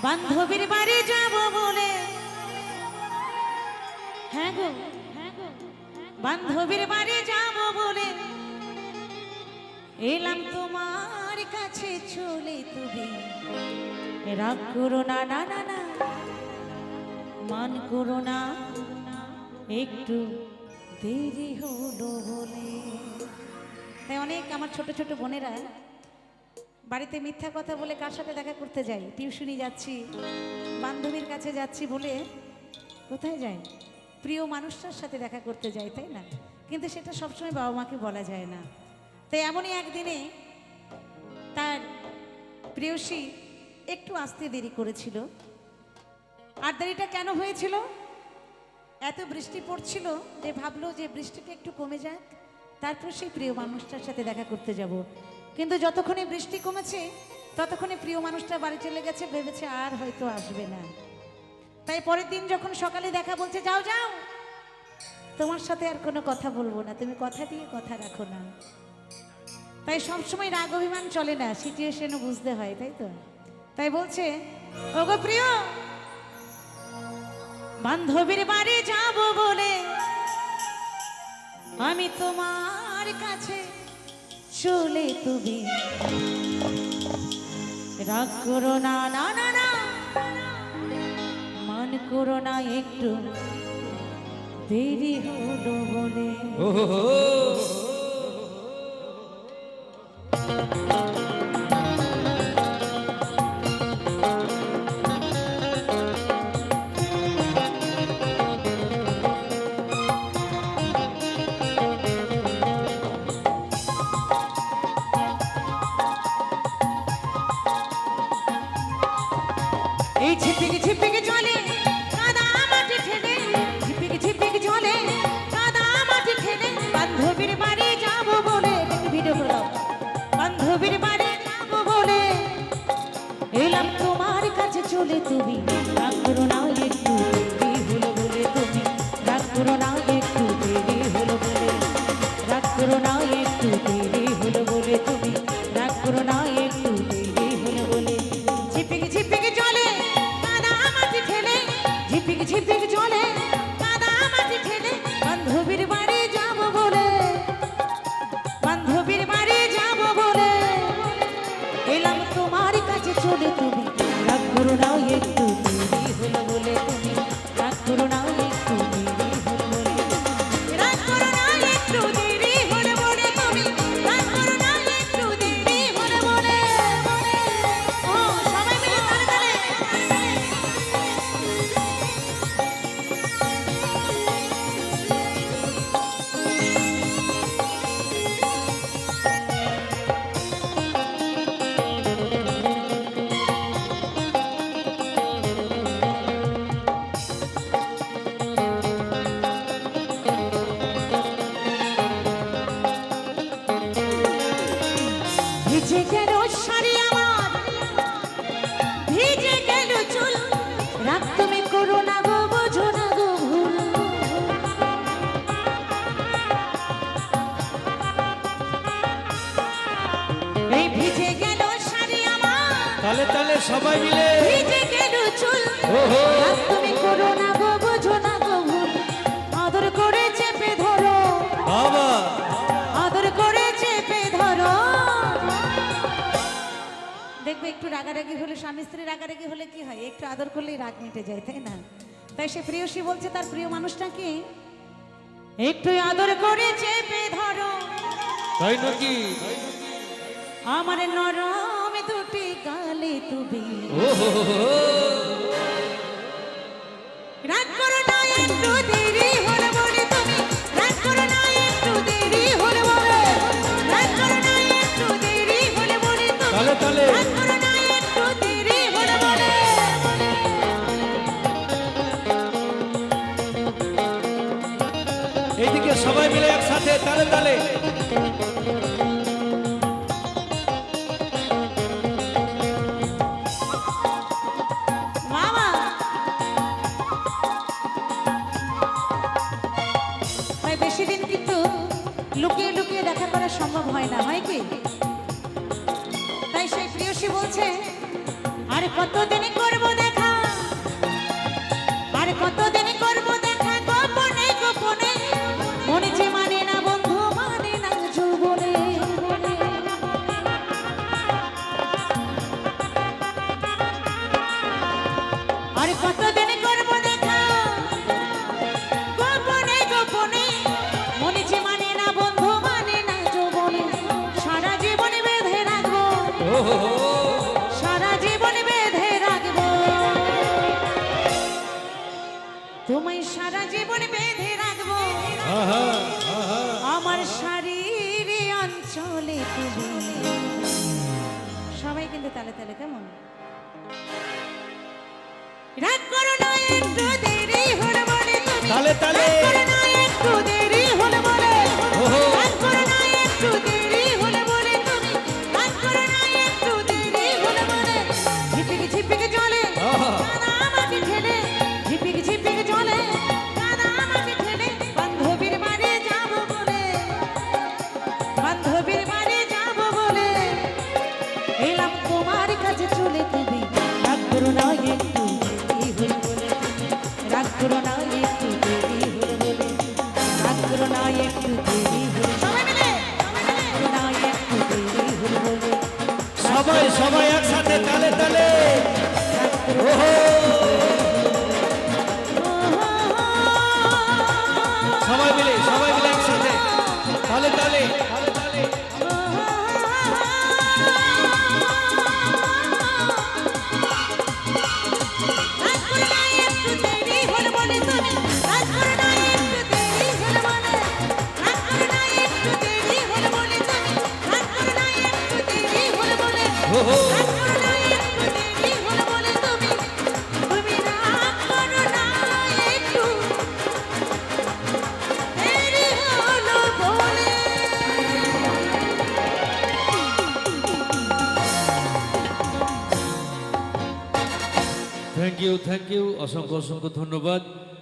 বান্ধবীর বাড়ি যাব বলে, হ্যাঁ গো বান্ধবীর বাড়ি যাব বলে এলাম তোমার কাছে চলে, তুমি রাগ করো না, না না না মান করো না, একটু দেরি হলো বলে। তাই অনেক আমার ছোট ছোট বোনেরা বাড়িতে মিথ্যা কথা বলে কার সাথে দেখা করতে যাই, টিউশনি যাচ্ছি, বান্ধবীর কাছে যাচ্ছি বলে কোথায় যায়, প্রিয় মানুষটার সাথে দেখা করতে যাই, তাই না? কিন্তু সেটা সবসময় বাবা মাকে বলা যায় না। তাই এমনই একদিনে তার প্রেয়সী একটু আসতে দেরি করেছিল। আর দেরিটা কেন হয়েছিল? এত বৃষ্টি পড়ছিল যে ভাবলো যে বৃষ্টিটা একটু কমে যাক, তারপর সেই প্রিয় মানুষটার সাথে দেখা করতে যাব। কিন্তু যতক্ষণে বৃষ্টি কমেছে ততক্ষণে প্রিয় মানুষটা বাড়ি চলে গেছে, ভেবেছে আর হয়তো আসবে না। তাই পরের দিন যখন সকালে দেখা, বলছে যাও যাও, তোমার সাথে আর কোনো কথা বলবো না, তুমি কথা দিয়ে কথা রাখো না। তাই সবসময় রাগ অভিমান চলে না, সিচুয়েশনও বুঝতে হয়, তাই তো? তাই বলছে, ওগো প্রিয়, বান্ধবীর বাড়ি যাব বলে আমি তোমার কাছে চলে, তুমি রাগ করো না, না না না মান করো না, একটু দেরি হলো বলে। এই ঝিপিক ঝিপিক জলে কাদা মাটি ঠেলে, ঝিপিক ঝিপিক জলে কাদা মাটি ঠেলে বান্ধবীর বাড়ি যাব বলে, ভিডিও করে দাও, বান্ধবীর বাড়ি যাব বলে এলাম তোমার কাছে চলে, তুমি রাগ করো না, একটু দেরি হলো বলে, তুমি রাগ করো না, একটু দেরি হলো বলে, রাগ করো না, একটু দেরি হলো বলে, তুমি রাগ করো না, একটু দেরি হলো বলে। ঝিপিক ঝিপিক জলে কাদা মাটি ঠেলে, ঝিপিক ঝিপিক জলে কাদা মাটি ঠেলে বান্ধবীর বাড়ি যাব বলে, বান্ধবীর বাড়ি যাব বলে এলাম তোমার কাছে চলে, তুমি রাগ করো না, একটু দেরি হলো বলে, তুমি রাগ করো না, একটু দেরি হলো বলে, রাগ করো না, একটু দেরি হলো বলে, তুমি রাগ করো না, একটু দেরি হলো বলে। ও সবাই মিলে তালে তালে। ভিজে গেল শাড়ি আমার, ভিজে গেল চুল, রাগ তুমি করো না গো, বোঝো না গো ভুল। এই ভিজে গেল শাড়ি আমার, তালে তালে সবাই মিলে ভিজে গেল চুল, ওহো। রাগ তুমি করো না গো, বোঝো না গো ভুল। আদর করে চেপে ধরো, বাবা আদর করে চেপে ধরো। দেখবে একটু রাগারাগি হলে, স্বামী স্ত্রী রাগারাগি হলে কি হয়, একটু আদর করলেই রাগ মিটে যায়, তাই না? তাই সে প্রেয়সী বলছে তার প্রিয় মানুষটাকে, একটু আদর করে চেপে ধরো তাই নাকি? আমার নরম দুটি গালে, তুমি ওহো রাগ করো না, একটু দেরি হলো বলে, তুমি রাগ করো না, একটু দেরি হলো বলে, রাগ করো না, একটু দেরি হলো বলে, তুমি তালে তালে রাগ করো না, একটু দেরি হলো বলে। এইদিকে সবাই মিলে একসাথে তালে তালে। মামা ভাই বেশি দিন কিন্তু লুকিয়ে লুকিয়ে দেখা করা সম্ভব হয় না, হয় কি? তাই সেই প্রেয়সী বলছে, আর কতদিন করব দেখা, আর কতদিন করব দেখা, গোপনে গোপনে মনে যে মানে না বন্ধু, মানে না যৌবনে। আর কতদিন করব দেখা, গোপনে গোপনে মনে যে মানে না বন্ধু, মানে না যৌবনে। সারা জীবন বেঁধে রাখবো, সারা জীবন বেঁধে রাখবো তোমায়, সারা জীবন বেঁধে রাখবো আহা, আহা। আমার শারীর অঞ্চলে তুমি। সবাই কিন্তু তালে তালে, কেমন? রাগ করো না একটু দেরি হলো বলে তুমি, তালে তালে। রাগ করো না একটু দেরি হলো বলে, ওহো। রাগ করো না একটু দেরি হলো বলে তুমি, রাগ করো না একটু দেরি হলো বলে। ঝিপিক ঝিপিক জলে আহা। কাদা আমাকে ঠেলে, ঝিপিক ঝিপিক জলে কাদা আমাকে ঠেলে, বান্ধবীর বাড়ি যাব বলে, বান্ধবীর বাড়ি যাব বলে এলাম তোমার কাছে চলে তুমি। রাগ করো না একটু দেরি হলো বলে, রাগ করো না একটু দেরি হলো বলে, রাগ করো না একটু দেরি হলো, সবাই মিলে রাগ করো না একটু দেরি হলো বলে, সবাই সবাই একসাথে তালে তালে। রাগ করো না। ওহো। সবাই মিলে একসাথে তালে তালে। রাগ করো না একটু দেরি হলো বলে তুমি, রাগ করো না একটু দেরি হলো বলে, রাগ করো না একটু দেরি হলো বলে তুমি, রাগ করো না একটু দেরি হলো বলে, ওহো। রাগ করো না একটু দেরি হলো বলে তুমি, তুমি রাগ করো না একটু দেরি হলো বলে। থ্যাংক ইউ, অসংখ্য অসংখ্য ধন্যবাদ।